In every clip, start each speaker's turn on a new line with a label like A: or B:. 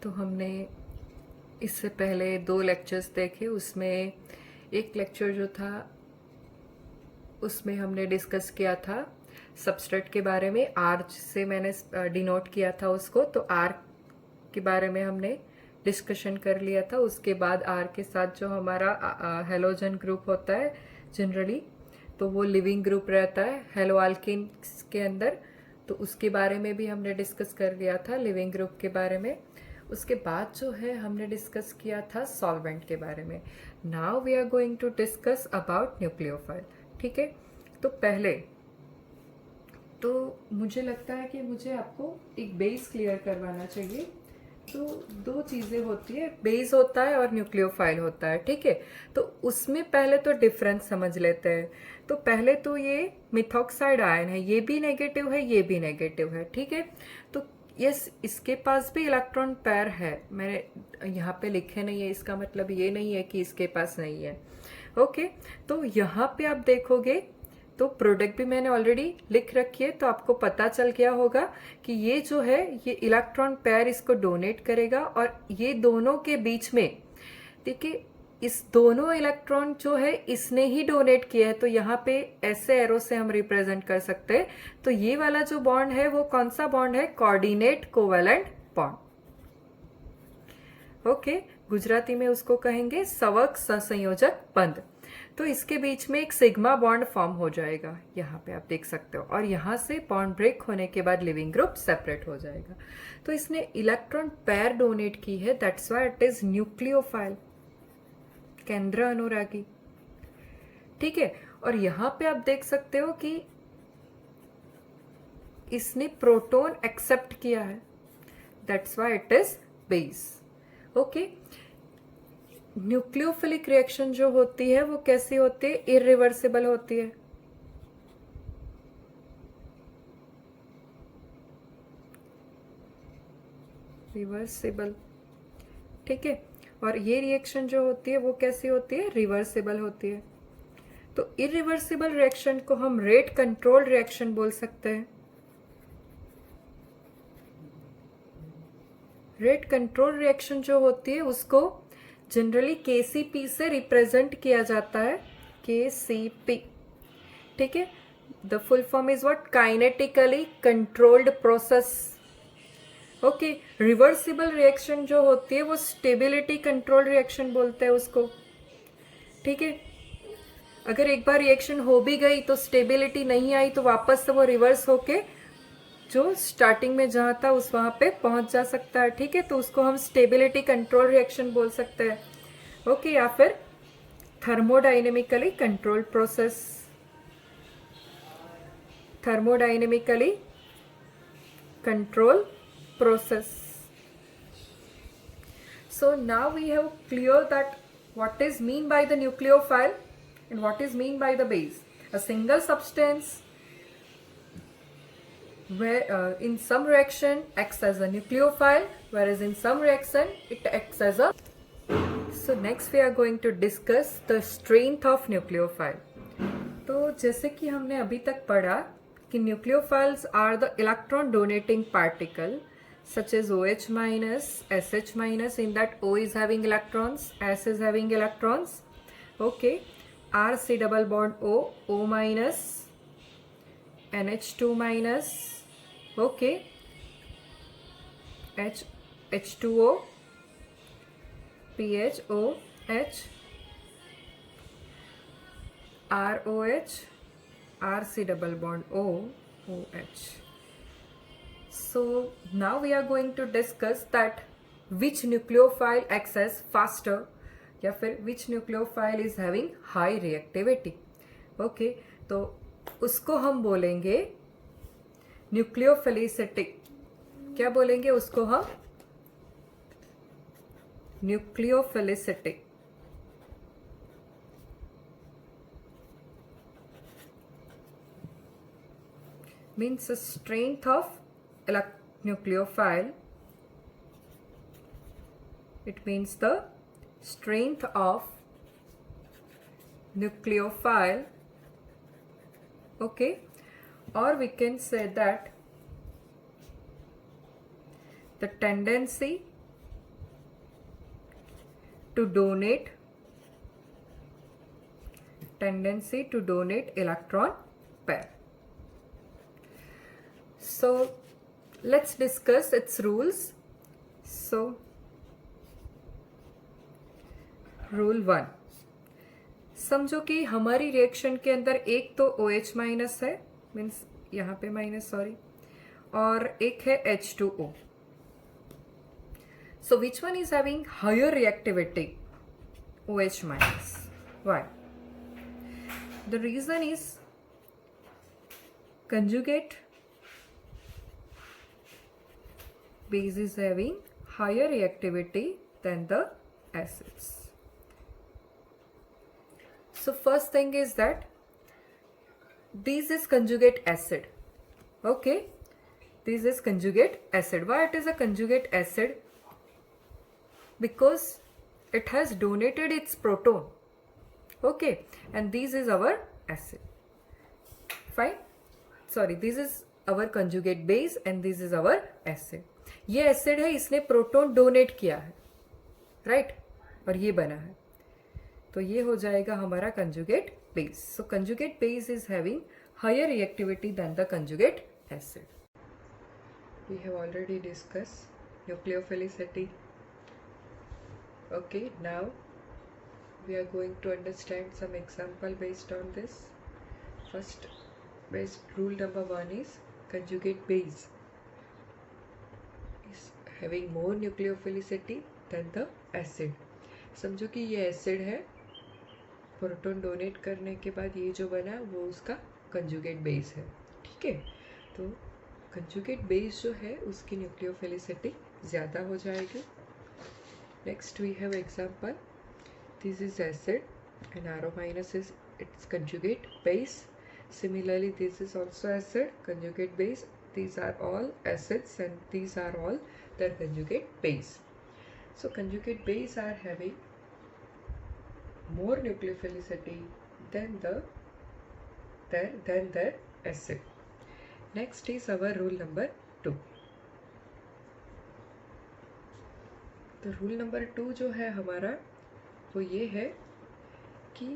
A: तो हमने इससे पहले 2 लेक्चर्स देखे। उसमें एक लेक्चर जो था उसमें हमने डिस्कस किया था सबस्ट्रेट के बारे में। आर से मैंने डिनोट किया था उसको, तो आर के बारे में हमने डिस्कशन कर लिया था। उसके बाद आर के साथ जो हमारा हेलोजन ग्रुप होता है जनरली, तो वो लिविंग ग्रुप रहता है हेलो अल्किन के अंदर, तो उसके बारे में भी हमने डिस्कस कर लिया था, लिविंग ग्रुप के बारे में। उसके बाद जो है हमने डिस्कस किया था सॉल्वेंट के बारे में। Now we are going to discuss about nucleophile. ठीक है, तो पहले तो मुझे लगता है कि मुझे आपको एक बेस क्लियर करवाना चाहिए। तो 2 चीज़ें होती है, बेस होता है और न्यूक्लियोफाइल होता है। ठीक है, तो उसमें पहले तो डिफरेंस समझ लेते हैं। तो पहले तो ये मिथॉक्साइड आयन है, ये भी नेगेटिव है, ये भी नेगेटिव है। ठीक है, तो यस, इसके पास भी इलेक्ट्रॉन पेयर है, मैंने यहाँ पे लिखे नहीं है, इसका मतलब ये नहीं है कि इसके पास नहीं है। ओके, तो यहाँ पे आप देखोगे तो प्रोडक्ट भी मैंने ऑलरेडी लिख रखी है, तो आपको पता चल गया होगा कि ये जो है ये इलेक्ट्रॉन पेयर इसको डोनेट करेगा, और ये दोनों के बीच में देखिए इस दोनों इलेक्ट्रॉन जो है इसने ही डोनेट किया है, तो यहाँ पे ऐसे एरो से हम रिप्रेजेंट कर सकते हैं। तो ये वाला जो बॉन्ड है वो कौन सा बॉन्ड है? Coordinate covalent bond. Okay, Gujarati में उसको कहेंगे सवक सहसंयोजक बंध। तो इसके बीच में एक सिग्मा बॉन्ड फॉर्म हो जाएगा, यहाँ पे आप देख सकते हो, और यहाँ से बॉन्ड ब्रेक होने के बाद लिविंग ग्रुप सेपरेट हो जाएगा। तो इसने इलेक्ट्रॉन पेयर डोनेट की है, that's why it is nucleophile, केंद्र अनुरागी। ठीक है, और यहाँ पे आप देख सकते हो कि इसने प्रोटॉन एक्सेप्ट किया है, that's why it is base. Okay, nucleophilic reaction जो होती है वो कैसी होती है? इरिवर्सिबल होती है। रिवर्सिबल, ठीक है, और ये रिएक्शन जो होती है वो कैसी होती है? रिवर्सिबल होती है। तो इरिवर्सिबल रिएक्शन को हम रेट कंट्रोल रिएक्शन बोल सकते हैं। रेट कंट्रोल रिएक्शन जो होती है उसको जनरली केसीपी से रिप्रेजेंट किया जाता है, केसीपी। ठीक है, the full form is what? Kinetically controlled process. Okay, reversible reaction जो होती है वो स्टेबिलिटी कंट्रोल रिएक्शन बोलते हैं उसको। ठीक है, अगर एक बार रिएक्शन हो भी गई तो स्टेबिलिटी नहीं आई तो वापस से वो रिवर्स होके जो स्टार्टिंग में जहां था उस वहां पे पहुंच जा सकता है। ठीक है, तो उसको हम स्टेबिलिटी कंट्रोल रिएक्शन बोल सकते हैं। ओके, या फिर thermodynamically control process, thermodynamically control process. So now we have clear that what is mean by the nucleophile and what is mean by the base. A single substance where in some reaction acts as a nucleophile, whereas in some reaction it acts as a. So next we are going to discuss the strength of nucleophile. तो जैसे कि हमने अभी तक पढ़ा कि nucleophiles are the electron donating particle such as OH minus, SH minus, in that O is having electrons, S is having electrons. Okay, RC double bond O, O minus, NH2 minus, okay, H2O, PHOH, ROH, RC double bond O, OH. So now we are going to discuss that which nucleophile acts as faster या फिर which nucleophile is having high reactivity. Okay, तो उसको हम बोलेंगे न्यूक्लियोफिलिसिटिक। क्या बोलेंगे उसको हम? न्यूक्लियोफिलिसिटिक। means the strength of nucleophile. It means the strength of nucleophile. Okay, or we can say that the tendency to donate electron pair. So let's discuss its rules. So rule 1, समझो कि हमारी रिएक्शन के अंदर एक तो OH minus है, means यहाँ पे माइनस, सॉरी, और एक है H2O. So which one is having higher reactivity? OH minus. Why? The reason is conjugate base is having higher reactivity than the acids. So first thing is that this is conjugate acid. Okay, this is conjugate acid. Why it is a conjugate acid? Because it has donated its proton. Okay, and this is our acid. Fine. Sorry, this is our conjugate base and this is our acid. ये acid है, इसने proton donate किया है, right? और ये बना है, तो ये हो जाएगा हमारा conjugate base. So conjugate base is having higher reactivity than the conjugate acid. We have already discussed nucleophilicity. Okay, now we are going to understand some example based on this. First, rule number 1 is conjugate base is having more nucleophilicity than the acid. समझो कि ये acid है, proton donate करने के बाद ये जो बना वो उसका कंजुगेट बेस है. ठीक है, तो कंजुगेट बेस जो है उसकी न्यूक्लियोफिलिसिटी ज़्यादा हो जाएगी. Next we have example. This is acid and RO minus is its conjugate base. Similarly, this is also acid, conjugate base. These are all acids and these are all their conjugate base. So conjugate base are having more nucleophilicity than their acid. Next is our rule number 2. तो rule number 2 जो है हमारा वो ये है कि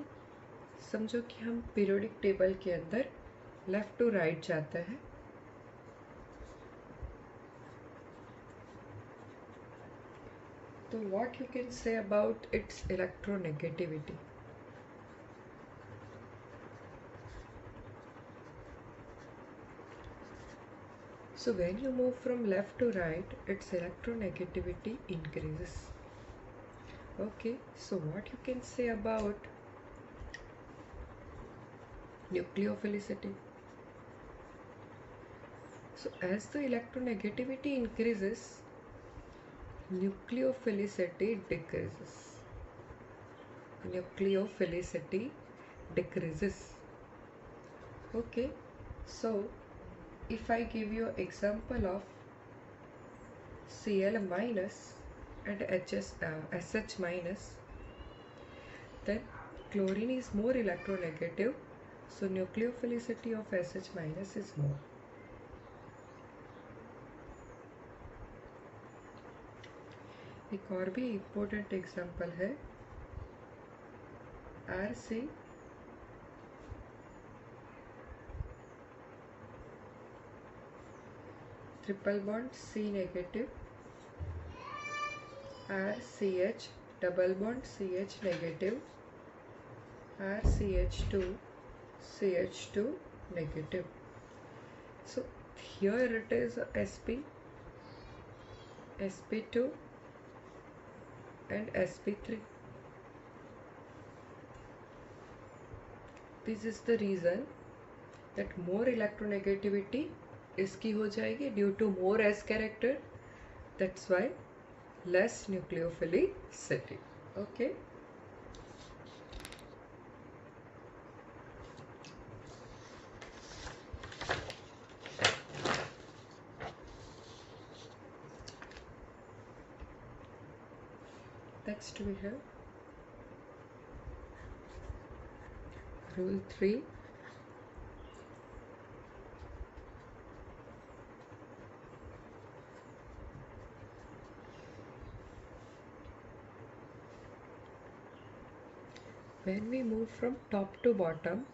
A: समझो कि हम पीरियोडिक टेबल के अंदर लेफ्ट टू राइट जाते हैं. तो what you can say about it's electronegativity. So when you move from left to right, its electronegativity increases. Okay, so what you can say about nucleophilicity? So as the electronegativity increases, nucleophilicity decreases. Nucleophilicity decreases. Okay, so if I give you example of Cl minus and SH minus, then chlorine is more electronegative, so nucleophilicity of SH minus is more. एक और भी important example है RC triple bond C negative, RCH double bond CH negative, RCH2 CH2 negative. So here it is sp, sp2 and sp3. This is the reason that more electronegativity इसकी हो जाएगी due to more S character. That's why less nucleophilicity. Okay. Next we have rule 3. when we move from top to bottom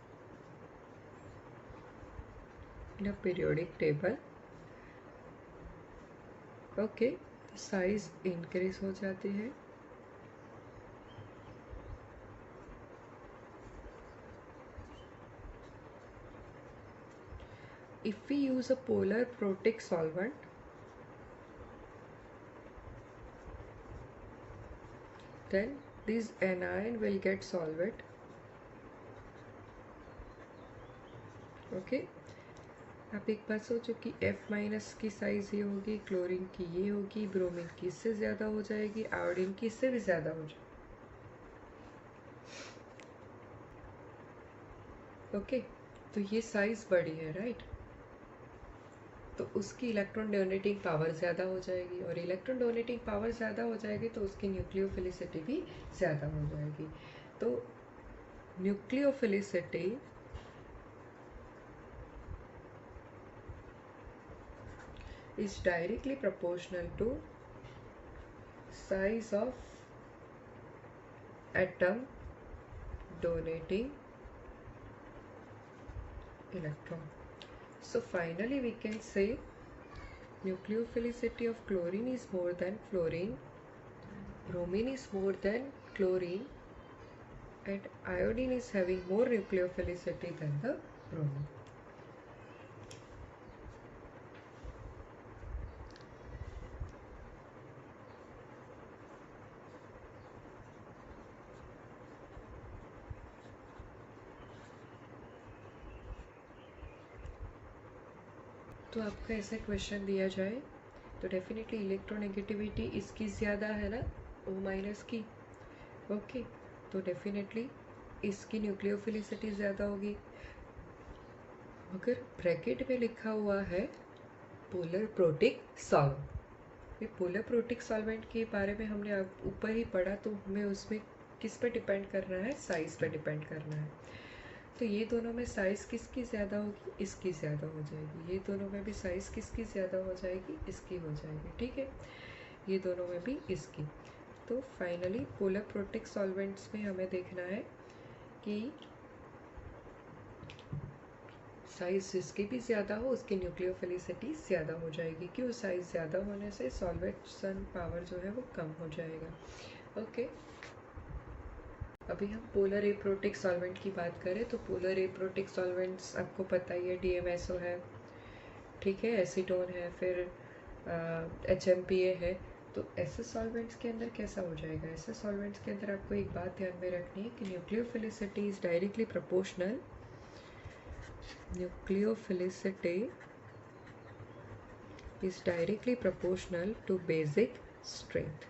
A: in a periodic table, okay, size increase हो जाती है. If we use a polar protic solvent, then this anion will get solved. Okay, आप एक बात सोचो कि F minus की size ये होगी, क्लोरीन की ये होगी, ब्रोमीन की इससे ज़्यादा हो जाएगी, आयोडीन की इससे भी ज़्यादा हो जाएगी. ओके, तो ये साइज बड़ी है, राइट. तो उसकी इलेक्ट्रॉन डोनेटिंग पावर ज़्यादा हो जाएगी, और इलेक्ट्रॉन डोनेटिंग पावर ज़्यादा हो जाएगी तो उसकी न्यूक्लियोफिलिसिटी भी ज़्यादा हो जाएगी. तो nucleophilicity is directly proportional to size of atom donating electron. So finally we can say nucleophilicity of chlorine is more than fluorine, bromine is more than chlorine, and iodine is having more nucleophilicity than the bromine. तो आपका ऐसा question दिया जाए तो definitely electronegativity इसकी ज़्यादा है ना, O माइनस की. ओके, तो डेफिनेटली इसकी न्यूक्लियोफिलिसिटी ज़्यादा होगी. अगर ब्रैकेट में लिखा हुआ है पोलर प्रोटिक सॉल्वेंट, ये पोलर प्रोटिक सॉल्वेंट के बारे में हमने ऊपर ही पढ़ा, तो हमें उसमें किस पे डिपेंड करना है, साइज़ पे डिपेंड करना है. तो ये दोनों में साइज़ किसकी ज़्यादा होगी, इसकी ज़्यादा हो जाएगी. ये दोनों में भी साइज़ किसकी ज़्यादा हो जाएगी, इसकी हो जाएगी. ठीक है, ये दोनों में भी इसकी. तो फाइनली पोलर प्रोटिक सॉल्वेंट्स में हमें देखना है कि साइज़ जिसकी भी ज़्यादा हो उसकी न्यूक्लियोफिलिसिटी ज़्यादा हो जाएगी. क्यों, साइज़ ज़्यादा होने से सॉल्वेशन पावर जो है वो कम हो जाएगा. ओके, अभी हम पोलर एप्रोटिक सॉल्वेंट की बात करें तो पोलर एप्रोटिक सॉल्वेंट्स आपको पता ही है, DMSO है, ठीक है, एसीटोन है, फिर HMPA है. तो ऐसे सॉल्वेंट्स के अंदर कैसा हो जाएगा, ऐसे सॉल्वेंट्स के अंदर आपको एक बात ध्यान में रखनी है कि nucleophilicity is directly proportional, nucleophilicity is directly proportional to basic strength.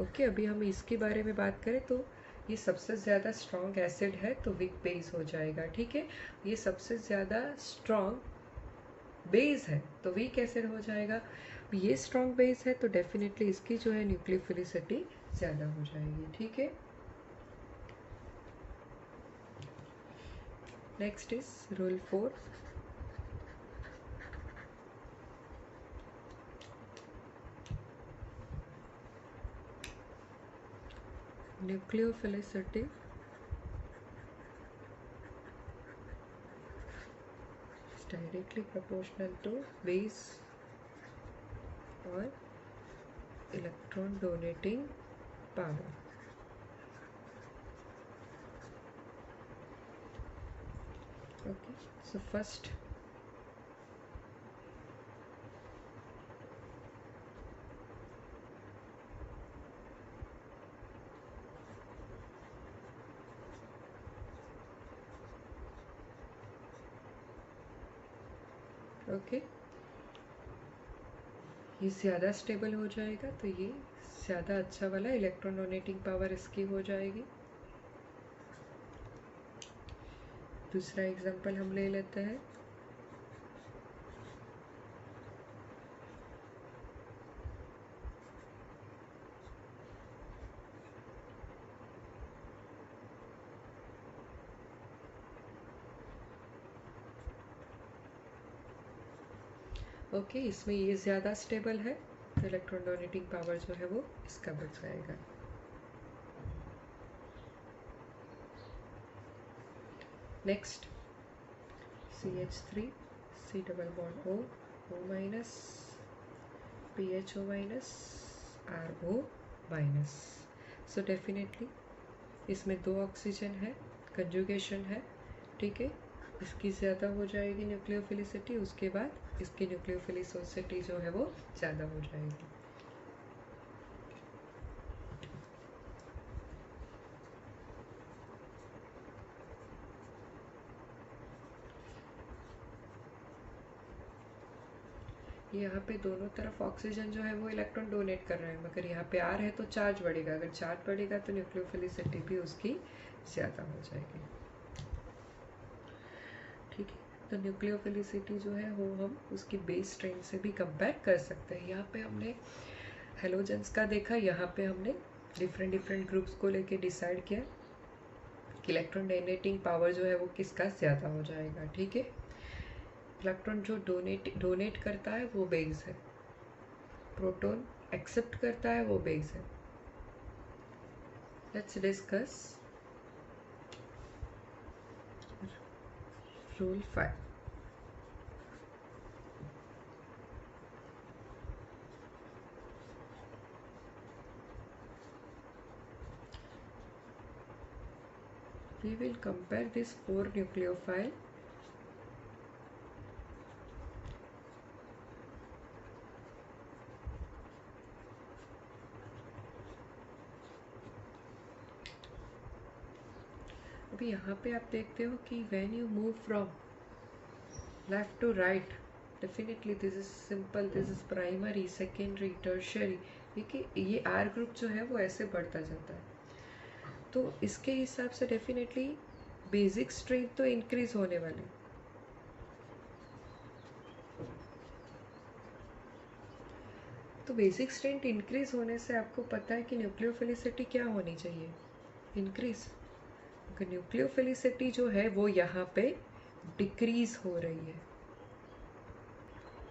A: Okay, अभी हम इसके बारे में बात करें तो ये सबसे ज़्यादा स्ट्रॉन्ग एसिड है तो वीक बेस हो जाएगा. ठीक है, ये सबसे ज़्यादा स्ट्रॉन्ग बेस है तो वीक एसिड हो जाएगा. ये स्ट्रॉन्ग बेस है तो डेफिनेटली इसकी जो है न्यूक्लियोफिलिसिटी ज़्यादा हो जाएगी. ठीक है, next is rule 4. Nucleophilicity is directly proportional to base or electron donating power. Okay, so first okay, ये ज़्यादा स्टेबल हो जाएगा तो ये ज़्यादा अच्छा वाला इलेक्ट्रॉन डोनेटिंग पावर इसकी हो जाएगी. दूसरा एग्जांपल हम ले लेते हैं. ओके, इसमें ये ज़्यादा स्टेबल है तो इलेक्ट्रॉन डोनेटिंग पावर जो है वो इसका बढ़ जाएगा. Next CH3 C double bond O O minus PHO minus RO minus. So definitely इसमें 2 ऑक्सीजन है, कंजुगेशन है, ठीक है। इसकी ज़्यादा हो जाएगी न्यूक्लियोफिलिसिटी, उसके बाद इसकी न्यूक्लियोफिलिसिटी जो है वो ज़्यादा हो जाएगी। यहाँ पे दोनों तरफ ऑक्सीजन जो है वो इलेक्ट्रॉन डोनेट कर रहा है, मगर यहाँ पे R है तो चार्ज बढ़ेगा, अगर चार्ज बढ़ेगा तो न्यूक्लियोफिलिसिटी भी उसकी ज़्यादा हो जाएगी, ठीक है। तो न्यूक्लियोफिलिसिटी जो है वो हम उसकी बेस स्ट्रेन से भी कंपेयर कर सकते हैं। यहाँ पे हमने हेलोजेंस का देखा, यहाँ पे हमने डिफरेंट ग्रुप्स को लेके डिसाइड किया कि इलेक्ट्रॉन डोनेटिंग पावर जो है वो किसका ज़्यादा हो जाएगा, ठीक है। इलेक्ट्रॉन जो डोनेट करता है वो बेस है, प्रोटॉन एक्सेप्ट करता है वो बेस है। Let's discuss rule 5। We will compare this 4 nucleophile अभी यहाँ पे आप देखते हो कि when you move from left to right, definitely this is simple, this is primary, secondary, tertiary, ये R ग्रुप जो है वो ऐसे बढ़ता जाता है, तो इसके हिसाब से डेफिनेटली बेसिक स्ट्रेंथ तो इंक्रीज होने वाली। तो बेसिक स्ट्रेंथ इंक्रीज होने से आपको पता है कि न्यूक्लियोफिलिसिटी क्या होनी चाहिए, इंक्रीज। न्यूक्लियोफिलिसिटी जो है वो यहाँ पे डिक्रीज हो रही है,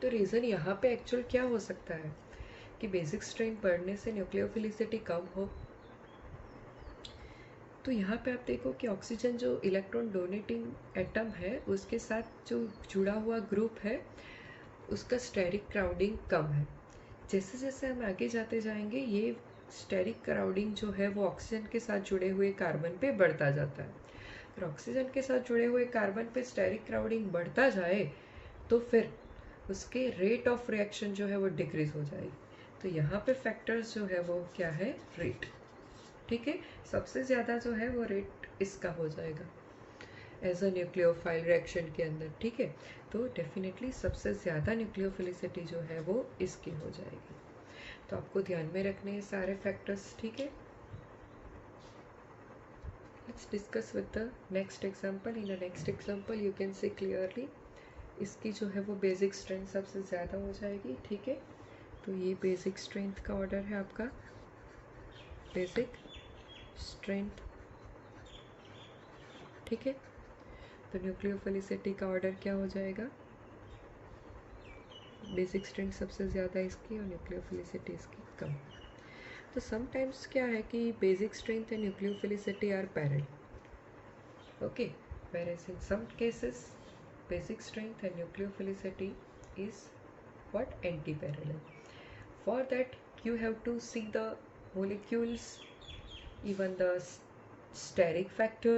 A: तो रीज़न यहाँ पे एक्चुअल क्या हो सकता है कि बेसिक स्ट्रेंथ बढ़ने से न्यूक्लियोफिलिसिटी कम हो। तो यहाँ पे आप देखो कि ऑक्सीजन जो इलेक्ट्रॉन डोनेटिंग एटम है उसके साथ जो जुड़ा हुआ ग्रुप है उसका स्टेरिक क्राउडिंग कम है। जैसे जैसे हम आगे जाते जाएंगे ये स्टेरिक क्राउडिंग जो है वो ऑक्सीजन के साथ जुड़े हुए कार्बन पे बढ़ता जाता है। फिर ऑक्सीजन के साथ जुड़े हुए कार्बन पे स्टेरिक क्राउडिंग बढ़ता जाए तो फिर उसके रेट ऑफ रिएक्शन जो है वो डिक्रीज हो जाएगी। तो यहाँ पे फैक्टर्स जो है वो क्या है, रेट, ठीक है। सबसे ज़्यादा जो है वो रेट इसका हो जाएगा एज अ न्यूक्लियोफाइल रिएक्शन के अंदर, ठीक है। तो डेफिनेटली सबसे ज़्यादा न्यूक्लियोफिलिसिटी जो है वो इसकी हो जाएगी। तो आपको ध्यान में रखने हैं सारे फैक्टर्स, ठीक है। Let's discuss with the next example. In the next example you can see clearly इसकी जो है वो बेसिक स्ट्रेंथ सबसे ज़्यादा हो जाएगी, ठीक है। तो ये बेसिक स्ट्रेंथ का ऑर्डर है आपका, बेसिक स्ट्रेंथ, ठीक है। तो न्यूक्लियोफिलिसिटी का ऑर्डर क्या हो जाएगा, बेसिक स्ट्रेंथ सबसे ज़्यादा इसकी और न्यूक्लियोफिलिसिटी इसकी कम। तो समटाइम्स क्या है कि basic strength and nucleophilicity are parallel, okay, whereas in some cases basic strength and nucleophilicity is what, anti-parallel. For that you have to see the molecules, even the steric factor,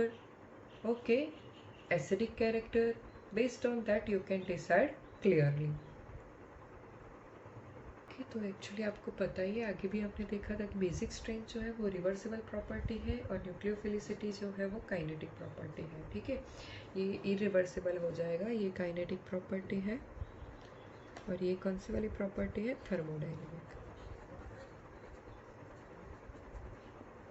A: okay, acidic character, based on that you can decide clearly. तो actually आपको पता ही है, आगे भी आपने देखा था कि बेसिक स्ट्रेंथ जो है वो रिवर्सिबल प्रॉपर्टी है और न्यूक्लियोफिलिसिटी जो है वो काइनेटिक प्रॉपर्टी है, ठीक है। ये इरिवर्सिबल हो जाएगा, ये काइनेटिक प्रॉपर्टी है और ये कौन सी वाली प्रॉपर्टी है, थर्मोडाइनेमिक।